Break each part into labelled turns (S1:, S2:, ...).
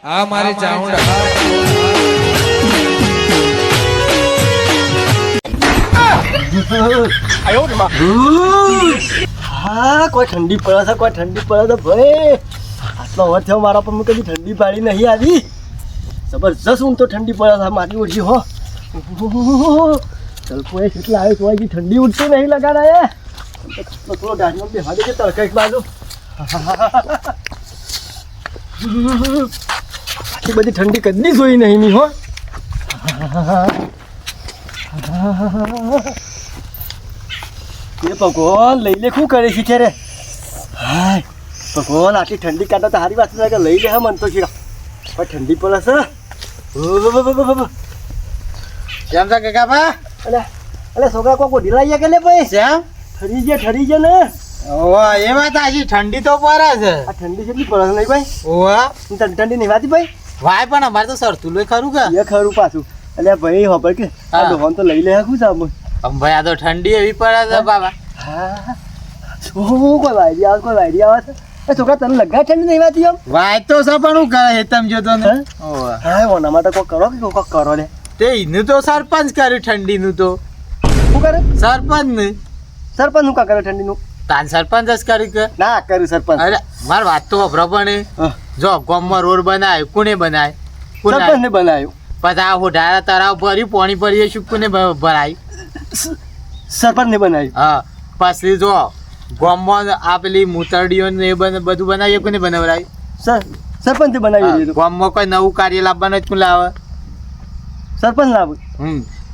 S1: આ મારી ચાઉંડા
S2: હા કોઈ ઠંડી પડે છે કોઈ ઠંડી પડે છે ભાઈ આટલો વાર થયો મારા પર કદી ઠંડી પાડી નહીં આવી જબરજસ્ત ઊંઘ તો ઠંડી પડે છે મારી ઓછી હો તલપોએ કેટલા આવે તો ઠંડી ઉઠતી નહીં લગાડા થોડો ડાઢનો બેહવા દે છે તડકા એક બાજુ આટલી બધી ઠંડી કદી જોઈ નહીં ની હો એ ભગવાન લઈ લે શું કરે છે ક્યારે હાય ભગવાન આટલી ઠંડી કાઢતા તો સારી વાત છે કે લઈ લે હા મન તો છે પણ ઠંડી પડે છે
S3: કેમ છે કાકા
S2: અલે છોકરા કોઈ ગોઢી લાવીએ કે લે ભાઈ
S3: શ્યામ
S2: ઠરી ગયા ને
S3: ઓવા એ વાત આજી ઠંડી તો પડે છે
S2: આ ઠંડી કેટલી પડે છે નહીં ભાઈ
S3: ઓવા
S2: ઠંડી નહીં વાતી ભાઈ
S3: વાય પણ અમારે તો સરતું લો ખરું કે
S2: એ ખરું પાછું એટલે ભાઈ ખબર કે આ ડોહાન તો લઈ લે શું સામે
S3: ભાઈ આ તો ઠંડી એવી પડે છે બાબા
S2: હા શું કોઈ વાયરી આવે છે એ છોકરા તને લગા ઠંડી નહીં વાતી આમ
S3: વાય તો છે પણ હું કરે હેતમ જોતો ને ઓવા
S2: હા ઓના માટે કોઈ કરો કે કોઈ કરો લે
S3: તે એનું તો સરપંચ કર્યું ઠંડીનું તો
S2: શું કરે
S3: સરપંચ ને
S2: સરપંચ શું કા કરે ઠંડીનું
S3: તાન સરપંચ જ કર્યું કે
S2: ના કર્યું સરપંચ
S3: અરે માર વાત તો વપરો પણ જો ગામમાં રોડ બનાવ્યો કોને બનાય
S2: સરપંચ ને બનાવ્યું
S3: પછી આ હોઢારા તરાવ ભર્યું પાણી ભરીએ શું કોને ભરાય
S2: સરપંચ ને બનાવ્યું
S3: હા પછી જો ગામમાં આ પેલી મૂતરડીઓ ને એ બધું બનાવીએ કોને બનાવરાય
S2: સરપંચ ને બનાવી દીધું
S3: ગામમાં કોઈ નવું કાર્ય લાવવાનું જ કોણ લાવે
S2: સરપંચ લાવ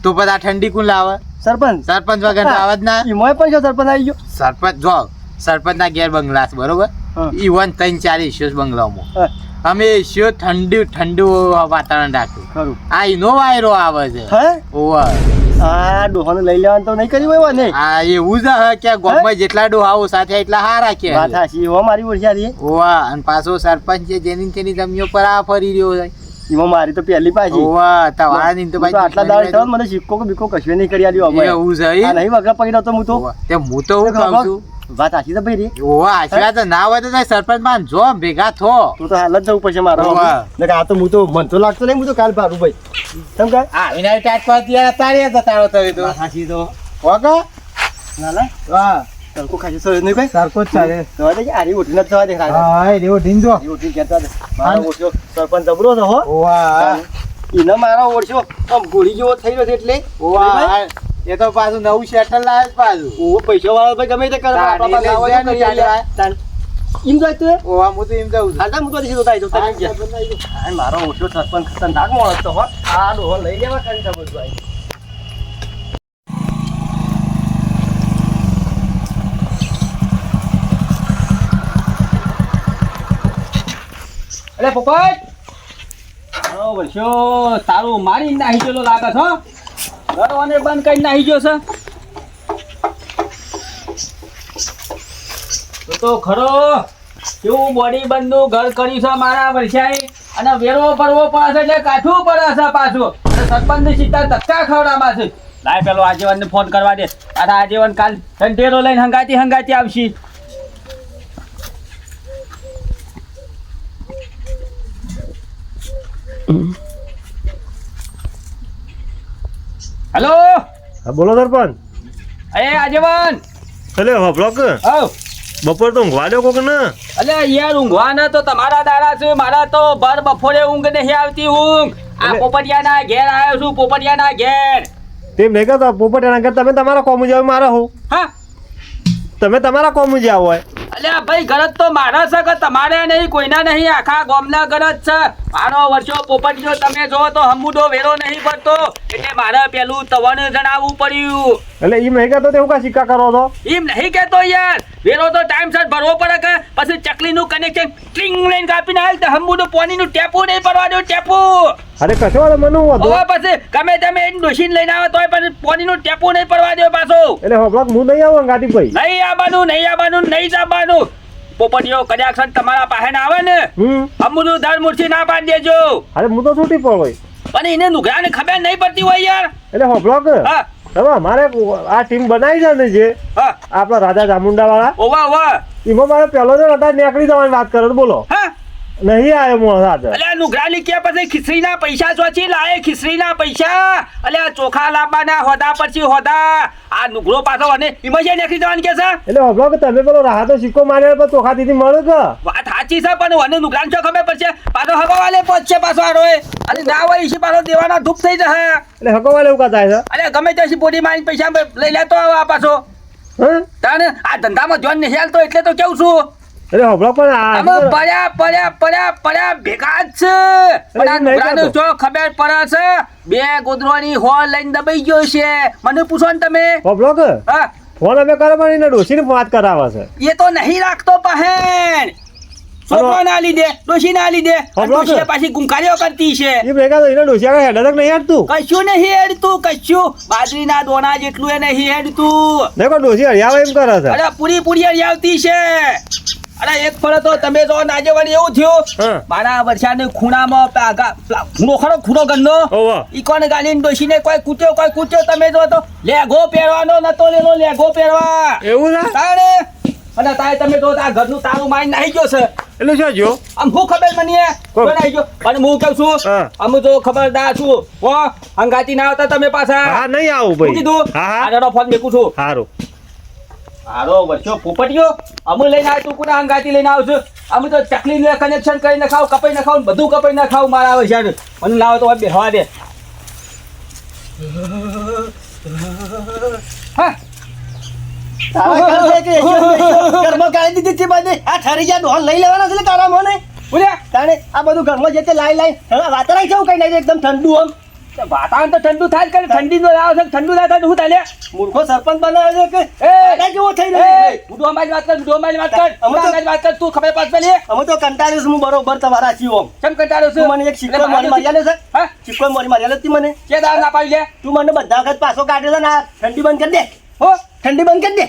S3: તો પછી આ ઠંડી કોણ લાવે
S2: સરપંચ
S3: વગર તો આવે જ ના
S2: એમાં પણ જો સરપંચ આવી ગયો
S3: સરપંચ જો સરપંચ ના ઘેર બંગલા છે બરોબર ઈવન 3-4 ઇસ્યુસ બંગલામાં અમે ઇસ્યુ ઠંડુ વાતાવરણ રાખ્યું
S2: ખરું
S3: આ એનો વાયરો આવે છે
S2: હે
S3: ઓવા
S2: આ ડોહાને લઈ લેવાનું તો નહીં કર્યું હોય ને
S3: આ એવું જ હે કે ગામમાં જેટલા ડોહાઓ સાથે એટલા હારા કે
S2: વાત સાચી હો મારી ઓળખ્યા
S3: ઓવા અને પાછો સરપંચ છે જેની તેની જમીઓ પર આ ફરી રહ્યો છે
S2: એમાં મારી તો પહેલી પાછી
S3: ઓવા તવાની તો ભાઈ
S2: આટલા દાડે થયો મને સિક્કો કે બીકો કશું નહીં કરી આલ્યો અમે
S3: એવું છે
S2: આ નહીં વગર પકડ્યો તો હું તો
S3: તે હું તો હું કહું છું
S2: વાત સાચી તો ભાઈ રે
S3: ઓવા આશીર્વાદ ના હોય તો સરપંચ માં જો ભેગા થો
S2: તું તો હાલ જ જવું પડશે મારો ને આ તો હું તો મન તો લાગતો નહીં હું તો કાલ ભારું ભાઈ કેમ કે
S3: આ વિના ટાટ પર ત્યારે તારે તારો થયો તો
S2: સાચી તો
S3: ઓકે
S2: ના ના
S3: વાહ
S2: સરકો ખાસી સર નહીં ભાઈ
S3: સરકો જ ચાલે
S2: તો દે આરી ઉઠીને જ જવા દે ખાલી
S3: હા એ રેવો ઢીંજો
S2: આરી ઉઠી કહેતા દે મારો ઓછો સરપંચ જબરો છે હો
S3: ઓવા
S2: ઈને મારો ઓછો આમ ગોળી જેવો થઈ રહ્યો છે એટલે
S3: ઓવા એ તો પાછું નવું શેટલ લાવે પાછું
S2: ઓ પૈસા વાળો ભાઈ ગમે તે કરે આપણા પાસે આવો તો કરી આલ્યા ઇમ જાય તું
S3: ઓવા હું તો એમ કહું છું
S2: હાલતા હું તો દીધો તાઈ તો તાઈ ગયા મારો ઓછો સરપંચ ખતરનાક માણસ તો હો આ ડોહો લઈ લેવા કાંઈ બધું ભાઈ
S4: અરે પોપટ ઓ વર્ષો તારું મારી નાહી ગયેલો લાગે છો ઘરવાને બંધ કરી નાહી ગયો છે તો ખરો કેવું બોડી બંધનું ઘર કર્યું છે મારા વર્ષાએ અને વેરો ભરવો પડે છે એટલે કાઠું પડે છે પાછું અને સરપંચની સીધા ધક્કા ખવડાવવા છે લાય પેલો આગેવાનને ફોન કરવા દે તારા આગેવાન કાલ ઢંઢેરો લઈને હંગાતી આવશી હેલો
S2: હા બોલો સરપંચ
S4: એ આગેવાન
S2: અલે હો બ્લોક
S4: આવ
S2: બપોર તો ઊંઘવા દો કોક ને
S4: અલ્યા યાર ઊંઘવાના તો તમારા દાડા છે મારા તો ભર બપોરે ઊંઘ નહીં આવતી ઊંઘ આ પોપટિયાના ઘેર આવ્યો છું પોપટિયાના ઘેર
S2: તેમ નહીં કરતા પોપટિયાના ઘર તમે તમારા કોમ જાવ મારા હો
S4: હા
S2: તમે તમારા કોમ જાવ હોય
S4: અલ્યા ભાઈ ગરજ તો મારા છે કે તમારે નહીં કોઈના નહીં આખા ગામના ગરજ છે મારો વર્ષો પોપટીયો તમે જો તો હમુડો વેરો નહીં પડતો એટલે મારે પેલું તવને જણાવવું પડ્યું
S2: એટલે એમ નહીં કરતો તેવું કા સિક્કા કરો છો
S4: એમ નહીં કહેતો યાર વેરો તો ટાઈમસર ભરવો પડે કે પછી ચકલીનું કનેક્શન ક્લિંગ લઈને કાપીને હાલ તો હમુડો પાણીનું ટેપું નહીં પડવા દો ટેપું
S2: અરે કશો વાળો મને વધુ
S4: હવે પછી ગમે તમે એને ડોસીને લઈને આવે તોય પછી પાણીનું ટેપું નહીં પડવા દો પાછો
S2: એટલે હો બ્લોક હું નહીં આવું ગાડી ભાઈ
S4: નહીં આવવાનું નહીં જવાનું પોપટીઓ કદાચ તમારા પાસે ના આવે ને અમુનું દર મૂર્તિ ના પાડી દેજો
S2: અરે હું તો છૂટી પડો ભાઈ
S4: પણ એને નુકરાને ખબર નહીં પડતી હોય યાર
S2: એટલે હો બ્લોક
S4: હા
S2: હવે અમારે આ ટીમ બનાવી છે ને જે
S4: હા
S2: આપણા રાજા ચામુંડા વાળા
S4: ઓવા
S2: એમાં મારે પહેલો જ હતા નીકળી જવાની વાત કરો તો બોલો
S4: હા
S1: નહીં આવ્યો મોં સાથે.
S4: અલ્યા નુગરાની કે પછી ખીચડીના પૈસા ચોથી લાય ખીચડીના પૈસા અલ્યા ચોખા લાવવાના હોદા પછી હોદા આ નુગરો પાછો અને ઇમોશન નાખી જવાનું કે છે
S1: એટલે હબળો કે તમે પેલો રાહતો સિક્કો માર્યો પણ ચોખા દીધી મળે કે
S4: વાત સાચી છે પણ મને નુગરાન છો ખબર પડશે પાછો હવાવાલે પહોંચશે પાછો આરોએ અને ના હોય ઈશી પાછો દેવાના ધૂપ થઈ જશે
S1: એટલે હકવાલે એવું કાં થાય છે.
S4: અલ્યા ગમે ત્યાંથી બોડી મારીને પૈસા લઈ લેતો આ પાછો
S1: હા
S4: તાને આ ધંધામાં જોન નહીં હાલતો એટલે તો કેવું છું
S1: એટલે હબળો પણ
S4: અમે
S1: આ
S4: પડ્યા ભેગા જ છે પણ આ નુગરાને જો ખબર પડે છે બે ગોદરોની હોલ લઈને દબાઈ ગયો છે મને પૂછો ને તમે
S1: હબળો કે
S4: હા
S1: ફોન અમે કરે પણ એને ડોશીની વાત કરાવે છે.
S4: એ તો નહીં રાખતો પહેન છોકરો ના લીધે ડોશી ના લીધે ડોશી પાછી ગુંકારીઓ કરતી છે
S1: એ ભેગા તો એને ડોશી આગળ હેડા તક નહીં હેડતું.
S4: કશું નહીં હેડતું કશું બાજરીના દોણા જેટલું એ નહીં હેડતું
S1: દેખો ડોશી હરિયાવા એમ કરે છે.
S4: અરે પૂરી આવતી છે અરે એક ફળ તો તમે જો નાજે વળી એવું થયું
S1: હા.
S4: મારા વર્ષાને ખૂણામાં ખૂણો ગંદો
S1: ઓવા.
S4: ઈ કોને ગાલીને ડોશીને કોઈ કૂટ્યો તમે જો તો લેગો પહેરવાનો નતો લેનો લેગો પહેરવા
S1: એવું છે
S4: તાણે અને તારે તમે જો આ ઘરનું તારું મારી નાહી ગયો છે
S1: એટલે શું જો
S4: આમ હું ખબર મને
S1: કોણ?
S4: નાહી ગયો અને હું કહું છું
S1: હા.
S4: અમે તો ખબરદાર છું હો હંગાતી ના આવતા તમે પાછા
S1: હા નહીં આવું
S4: શું
S1: ભાઈ.
S4: કીધું
S1: હા હા
S4: આનો ફોન મેકું છું
S1: સારું.
S4: હારો વર્ષો પોપટીયો અમે લઈને આવ્યો તું કોના હંગાતી લઈને આવશું અમે તો ચકલીને કનેક્શન કરીને ખાવ કપાઈ ના ખાવ બધું કપાઈ ના ખાવ મારા આવે છે મને લાવો તો બેહવા દે હા
S2: તારા ઘર છે કે ઘરમાં કાઢી દીધી છે બધી આ ઠરી ગયા ઢોલ લઈ લેવાના છે એટલે તારા મને
S4: બોલ્યા
S2: તાણે આ બધું ઘરમાં જે તે લાઈ વાતરાય છે કઈ નહીં એકદમ ઠંડુ આમ
S4: વાતાવરણ તો ઠંડુ થાય જ કરે ઠંડી તો આવે છે ઠંડુ ના થાય તો શું થાય લે
S2: મૂર્ખો સરપંચ બનાવે છે કે
S4: એ!
S2: જેવો થઈ
S4: એ
S2: રહ્યો
S4: બુડો અમારી વાત કર બુડો અમારી વાત કર
S2: અમે તો-
S4: અમારી વાત કર તું ખબર પાસ પેલી
S2: અમે તો કંટાળ્યું છે હું બરોબર તમારા છીએ આમ
S4: ચમ કંટાળ્યો
S2: તું
S4: છું
S2: મને એક સિક્કો મારી આલે છે
S4: હા
S2: સિક્કો મારી આલે તી મને
S4: કે દાળ ના પાડી લે
S2: તું મને બધા વખત પાછો કાઢ્યો છે ને આ ઠંડી બંધ કરી દે
S4: હો
S2: ઠંડી બંધ કરી દે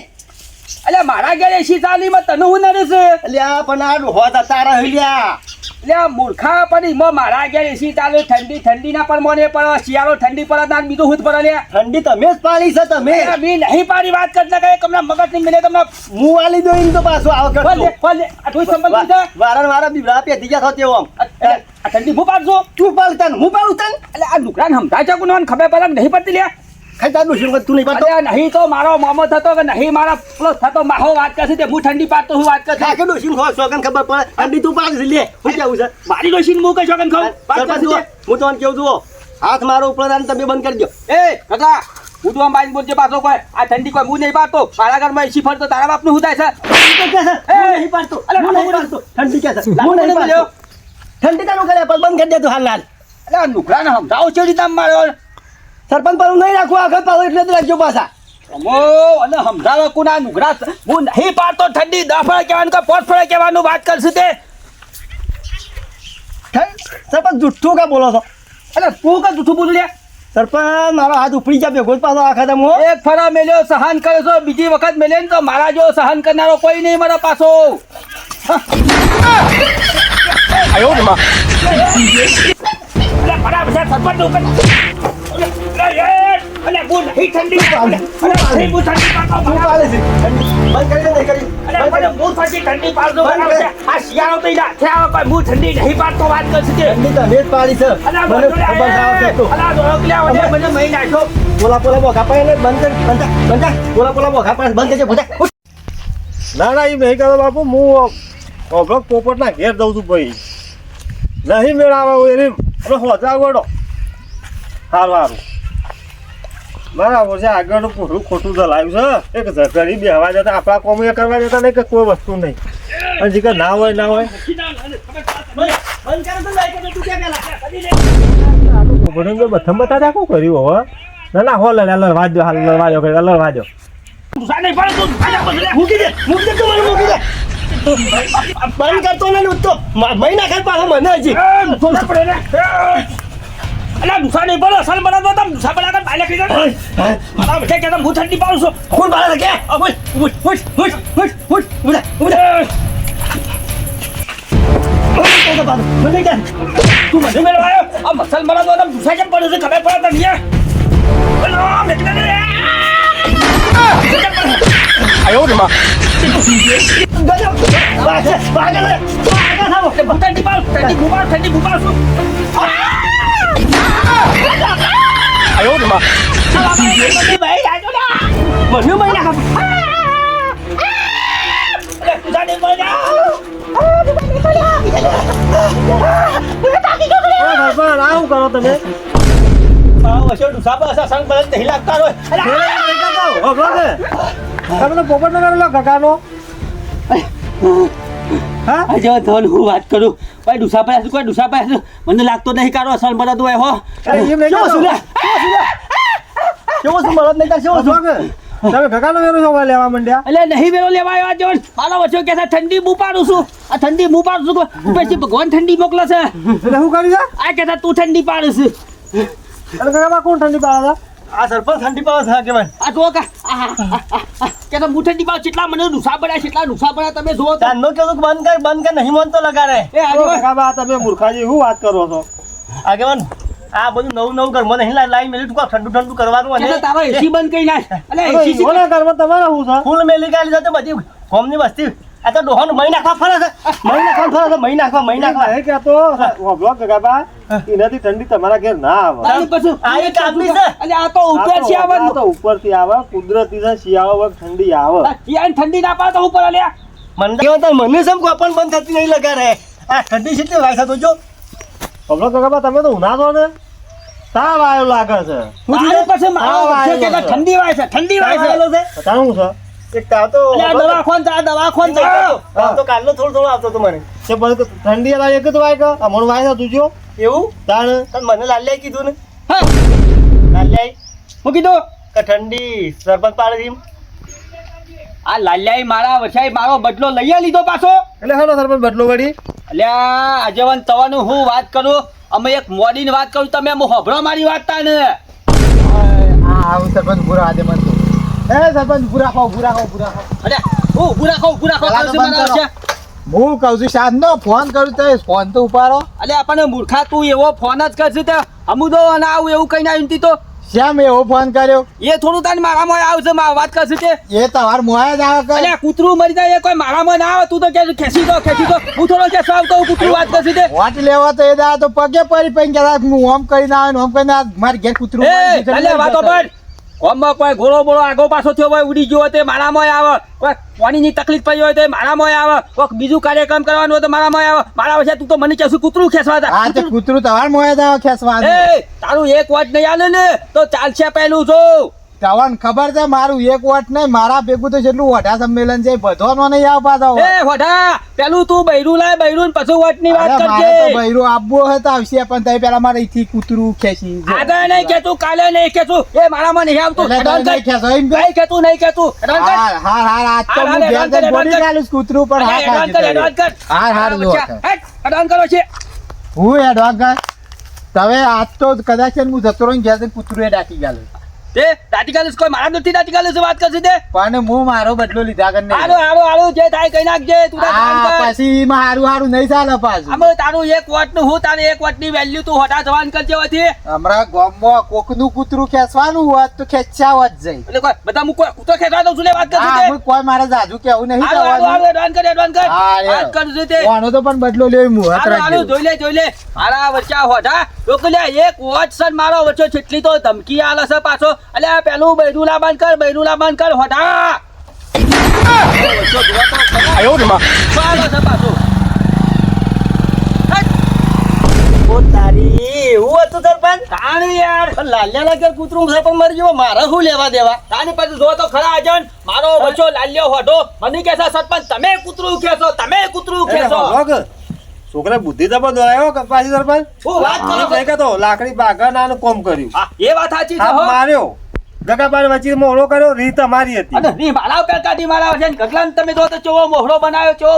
S4: અલ્યા મારા ઘેર એસી ચાલીમાં તને હું નડે છે
S2: એટલે આ પણ આ ડોહા હતા તારા હલ્યા
S4: અલ્યા મૂર્ખા પણ ઈમાં મારા ઘેર એસી ચાલે ઠંડી ના પણ મને પડે શિયાળો ઠંડી પડે ના બીજું હું જ પડે લે
S2: ઠંડી તમે જ પાડી છે તમે
S4: અલ્યા મી નહીં પાડી વાત કરતા કે કમના મગજ નહીં મિલે કમના
S2: હું આલી દો એમ તો પાછો આવ
S4: ફોન દે
S2: કરતો
S4: આ તું સંબંધ છે
S2: વારંવાર બીબડા પેધી ગયા થો તેવો આમ
S4: આ ઠંડી હું પાડજો
S2: તું પાડતા ને હું પાડું તને
S4: એટલે આ નુકરાન સમજાય છે કોને ખબર પડે કે નહીં પડતી લે
S2: ખાઈ તારું શું તું નહીં પાડતો
S4: અલ્યા નહીં તો મારો મોમો થતો કે નહીં મારા પેલો થતો માહો વાત કરશે તે હું ઠંડી પાડતો હું વાત કરશે
S2: કાકે ડોશી ખો સોગન ખબર પડે ઠંડી તું પાડી લે હું કેવું છે
S4: મારી ડોશીને મું કશો કન ખાઉં વાત
S2: સરપંચ
S4: કરશે તે.
S2: હું તમને કેવું છું હાથ મારો ઉપર આને તમે બંધ કરી દો
S4: એ કાકા હું તો આમ બાઈક બોલજે પાછો કોઈ આ ઠંડી કોઈ હું નહીં પાડતો મારા ઘરમાં એસી ફરતો તારા બાપનું શું થાય છે
S2: હું નહીં પાડતો હું નહીં પાડતો ઠંડી કે છે હું નહીં પાડતો ઠંડી તારું કરે પણ બંધ કરી દે તું હાલ
S4: એટલે આ નુકરાને સમજાવો ચેડી તામ માર્યો
S2: સરપંચ પર હું નહીં રાખું આગળ પાછો એટલે જ રાખજો પાછા
S4: અમો અને સમજાવો કોના નુકરા હું નહીં પાડતો ઠંડી 10 ફળે કહેવાનું કે 5 ફળે કહેવાનું વાત કરશે તે
S2: સરપંચ જુઠ્ઠું કા બોલો છો
S4: એટલે તું કે જૂઠું બોલું લે
S2: સરપંચ મારો હાથ ઉપડી ગયા ભેગો જ પાછો આખા તમે
S4: એક ફરા મેલ્યો સહન કરે છો બીજી વખત મેલે ને તો મારા જો સહન કરનારો કોઈ નહીં મારા પાછો
S2: આયો ને માં
S4: અલે બરાબર છે સરપંચ ઉપર અલે બુ નહીં ઠંડી અલે નહીં બુ ઠંડી પાડતો
S2: તું પાડે છે બંધ કરી દે નહીં કરી
S4: અલે મને બુ ઠંડી પાડતો બરાબર છે આ શિયાળો તો ઈલા છે આ કોઈ બુ ઠંડી નહીં પાડતો વાત કરશે તે
S2: ઠંડી તમે જ પાડી છે
S4: અલે
S2: મને ખબર ના આવશે તો
S4: અલા રોકલ્યા ઓને મને મહી નાખ્યો
S2: પોલા પોલા બોખા પાડે બંધ પોલા પોલા બોખા પાડે બંધ કરજે ભોટા
S1: ના ના એ નહીં કરો બાપુ હું અભ્રક પોપટના ઘેર જઉં છું ભાઈ નહીં મેળાવા એની હવે હોજા ગોડો સારું સારું બરાબર છે આગળનું પૂરું ખોટું ચલાવ્યું છે એક ઝઘડી બેહવા જતા આપણા કોમ એ કરવા જતા નહીં કે કોઈ વસ્તુ નહીં અને જીકર ના હોય ના હોય
S2: બંધ કરે તો લાઈક તું કે પેલા
S1: પોપટને બથમ બતા શું કર્યું હવે ના ના હો લડવા દો હાલ લડવા દો
S4: ગુસ્સા નહીં પડે તું
S2: મૂકી દે તું મને મૂકી દે બંધ કરતો ને તો મહિના ખાઈ પાછો મને હજી
S4: ગુસ્સા પડે ને અલા ગુસ્સા નહીં પડે અસલ બના દો તમ ગુસ્સા પડે બાલે કરી દો મારા બેઠે કે તમ હું ઠંડી પાડું છું
S2: ખૂન બાળા કે મને કે
S4: તું મને મેળવાયો આ મસલ બના દો તમ ગુસ્સા કેમ પડે છે ખબર પડે તને અલા બેઠે
S2: આયો ને માં
S4: ઠંડી ભૂપાડ છું.
S2: આયો રે માં મને મહિના ખાપ
S1: સરપંચ આવું કરો તમે તમે તો પોપટ નો કરેલો કાકાનો હા
S4: આજે ધન હું વાત કરું કોઈ ડુસા પડ્યા કોઈ ડુસા પડ્યા મને લાગતો નહીં કાઢો અસલ મને તો હો
S1: અરે એમ નહીં
S2: કેવો છું લે કેવો છું મળત નહીં કેવો છું
S1: તમે કાકાનો વેરો છો લેવા માંડ્યા
S4: એટલે નહીં વેરો લેવા આવ્યા જવન મારો વચ્ચે કે ઠંડી હું પાડું છું આ ઠંડી હું પાડું છું પછી ભગવાન ઠંડી મોકલે છે
S1: એટલે શું કરી છે
S4: આ કહેતા તું ઠંડી પાડે છે
S1: અને કાકા કોણ ઠંડી પાડે
S2: આ સરપંચ ઠંડી પાડે છે કેવાય
S4: આ જો કા કે તો હું ઠંડી પાડ કેટલા મને ડુસા પડ્યા કેટલા ડુસા પડ્યા તમે જુઓ તો
S2: તાનો કેવું બંધ કર નહીં મન તો લગાડે
S4: એ આજે
S1: કાકા તમે મૂર્ખાજી શું વાત કરો છો
S2: આગેવાન આ બધું નવું ઘર મને નહીં લાઈ મેલી ટુકા ઠંડુ કરવાનું અને
S4: કે તારો એસી બંધ કરી નાખ એટલે એસી
S1: કોના ઘરમાં તમારે શું છે
S2: ફૂલ મેલી ગાલી સાથે બધી હોમની વસ્તી આ તો ડોહાનું મહી નાખવા ફરે છે મહી નાખવા
S1: એ કહેતો બ્લોક કાકા એનાથી ઠંડી તમારા ઘેર ના આવે
S4: તારી પછી
S2: આ એક કામની છે.
S4: એટલે આ તો ઉપર છે
S1: આ
S4: આવવાનું
S1: તો ઉપરથી આવે કુદરતી છે શિયાળો વખત ઠંડી આવે
S4: યાર ઠંડી ના પાડે તો ઉપર લ્યા
S2: મને સમ કોપન બંધ થતી નહીં લગાડે આ ઠંડી સીટી વાય તો જો
S1: બ્લોક કાકા તમે તો ઉના છો ને તાવ આવ્યો લાગે છે
S4: તારે પછી મારો વચ્ચે કે ઠંડી વાય છે
S1: તારું છે
S2: એક તાવ તો
S4: એટલે આ દવાખાન જા
S2: તાવ તો કાલનો થોડો આવતો તો મને
S1: તે પછી ઠંડી વાય એક જ વાય કે અમણ વાય છે તું જો
S2: એવું
S1: તાણ
S2: તને મને લાલ્યાએ કીધું ને
S4: હા
S2: લાલ્યાએ
S4: હું કીધું
S2: કે ઠંડી સરપંચ પાડે છે એમ.
S4: આ લાલ્યાઈ મારા વછાઈ મારો બદલો લઈ લીધો પાછો
S1: એટલે હાલો સરપંચ બદલો વળી
S4: અલ્યા આજેવન તવાનું હું વાત કરું અમે એક મોડીની વાત કરું તમે હું હોભળો મારી વાત તા ને
S3: આવું સરપંચ પૂરા આજે મન તો એ સરપંચ પૂરા ખાઓ
S4: અરે હું ઊભું રાખો
S3: પેલા તો બંધ કરો. હું કહું છું સાંજનો ફોન કરું તો ફોન તો ઉપાડો
S4: અલે આપણને મૂર્ખા તું એવો ફોન જ કરશે તે અમુદો અને આવું એવું કઈ ના આવ્યું તો
S3: શ્યામ એવો ફોન કર્યો
S4: એ થોડું તાર મારામાં આવશે વાત કરશે તે
S3: એ તમાર મોયા જ આવે
S4: અલે કૂતરું મરી જાય એ કોઈ મારામાં ના આવે તું તો કે ખેંચી દો હું થોડો કેસો આવતો હું કૂતરું વાત કરશે તે
S3: વોટ લેવા તો એ દા તો પગે પડી પડી ગયા હું ઓમ કરીને આવે ને ઓમ કરીને મારે ઘેર કૂતરું
S4: એ અલે વાતો પણ કોમમાં કોઈ ઘોડો બોળો આગો પાછો થયો હોય ઉડી ગયો હોય તે મારામાં આવે કોઈ પાણીની તકલીફ પડી હોય તો મારામાં આવે કોઈ બીજું કાર્યક્રમ કરવાનું હોય તો મારામાં આવે મારા વચ્ચે તું તો મને કહેશું કૂતરું ખેંચવા તા
S3: આ તે કૂતરું તમાર મોયા જ આવે ખેંચવાનું
S4: એ તારું એક વોટ નહીં આલે ને તો ચાલશે પહેલું જો
S3: તમને ખબર છે મારું એક વોટ નહીં મારા ભેગું તો જેટલું વઢા સંમેલન છે બધોનો નહીં આવ પાછો
S4: એ હોઠા પેલું તું બૈરું લાય બૈરું પછી વોટ ની વાત
S3: અરે મારે તો
S4: કરજે
S3: બૈરું આપવો હોય તો આવશે પણ તઈ પેલા મારે અહીંથી કૂતરું ખેંચી
S4: આગળ નહીં કેતું કાલે નહીં કેતું એ મારામાં નહીં આવતું
S3: એટલે તમે નહીં ખેંચો એમ કે?
S4: નહીં કેતું નહીં કેતું હેરાન કર.
S3: હાર આજ તો
S4: હાર,
S3: હું
S4: હાર,
S3: ઘેર
S4: હેરાન કર,
S3: જઈને બોલી
S4: હેરાન કર.
S3: ચાલું છું કૂતરું પણ હા
S4: હેરાન કર, હેરાન કર.
S3: હાર જો
S4: હેટ, હેરાન કરો છે
S3: હું એડવાન્સ તમે આજ તો કદાચ છે ને હું જતો રહીને ઘેર જઈને કૂતરું એ ડાકી ગયેલું
S4: તે દાટી કાલે કોઈ મારા નથી દાટી કાલે વાત કરશે તે
S3: પણ હું મારો બદલો લીધા કરીને
S4: હારું જે થાય કઈ નાખજે તું તાર કામ કર.
S3: પછી હારું નહીં ચાલે પાછું
S4: આમાં તારું એક વોટ નું હું તારે એક વોટ ની વેલ્યુ તું હોટા જવાન કરજે હોતી
S3: હમણાં ગામમાં કોકનું કૂતરું ખેંચવાનું હોત તો ખેંચાવત જાય
S4: એટલે કોઈ બધા હું કોઈ કૂતરો ખેંચવા દઉં છું લે વાત કરશે
S3: હા
S4: તે
S3: હું કોઈ મારે જાજુ કેવું નહીં
S4: હારું
S3: કરવાનું
S4: એડવાન્સ કર
S3: હા, રે.
S4: વાત કરશે તે
S3: આનો તો પણ બદલો લેવું હું હાથ
S4: હારું
S3: રાખજો.
S4: જોઈ લે મારા વચ્ચે હોટા લોકો લે એક વોટ સર મારો વચ્ચે છેટલી તો ધમકી આલે છે પાછો એટલે પેલું બૈરુલા બંધ કર હોટા
S2: આયો રે માં
S4: ચાલો છે પાછું
S2: ઓ તારી એવું હતું સરપંચ
S4: તાણી યાર
S2: લાલ્યાના ઘેર કૂતરું સરપંચ મરી ગયો મારે શું લેવા દેવા
S4: તાની પછી જો તો ખરા આજન મારો વચ્ચો લાલ્યો હોટો મને કહે છે સરપંચ તમે કૂતરું ખેંચો
S1: છોકરા બુદ્ધિ જબર દોરાયો કપાસી સરપંચ
S4: હું વાત કરો
S1: નહીં કહેતો લાકડી બાગા ના કોમ કર્યું
S4: હા એ વાત સાચી છે
S1: હાથ
S4: હો
S1: માર્યો ગગાબાની વચ્ચે મોહળો કર્યો રીત અમારી હતી
S4: અને ની મારા ઉપર કાઢી મારા વચ્ચે ગગલાને તમે જો તો ચેવો મોહરો બનાવ્યો છે જો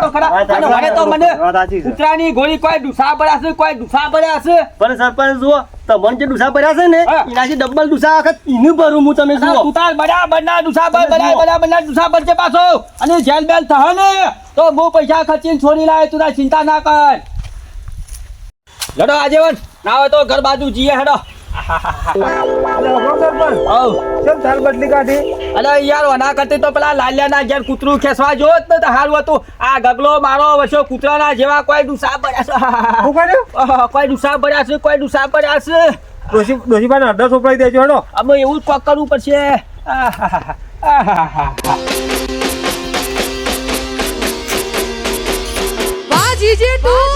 S4: તો ખરા અને મને તો મને
S1: વાત સાચી છે.
S4: કૂતરાની ગોળી કોઈ ડુસા પડ્યા છે કોઈ ડુસા પડ્યા છે
S2: પણ સરપંચ જુઓ તમને જે ડુસા પડ્યા છે ને
S4: હા.
S2: એનાથી ડબલ ડુસા વખત એનું ભરું હું તમે જુઓ
S4: તુતાર બરાબરના ડુસા પર બરાબરના ડુસા પર છે પાછો અને જેલ બેલ થહે ને તો હું પૈસા ખર્ચીને છોડી લાવે તું ચિંતા ના કર લડો આજેવન ના હોય તો ઘર બાજુ જીએ હેડો
S1: એટલે હમણાં સરપંચ
S4: હવ
S1: કેમ થાળ બદલી કાઢી?
S4: અરે યાર ઓના કરતી તો પેલા લાલિયાના ઘેર કૂતરું ખેંચવા જોત ને તો સારું હતું. આ ગગલો મારો વસો કૂતરાના જેવા કોઈ ડુસા પડ્યા
S1: શું કર્યું?
S4: છે. કોઈ ડુસા પડ્યા છે, કોઈ ડુસા પડ્યા છે.
S1: ડોશીભાઈને અડધા સોપડાઈ દેજો હેડો.
S4: અમે એવું જ કોક કરવું પડશે. આહાહાહા.
S5: વાહ જીજે તું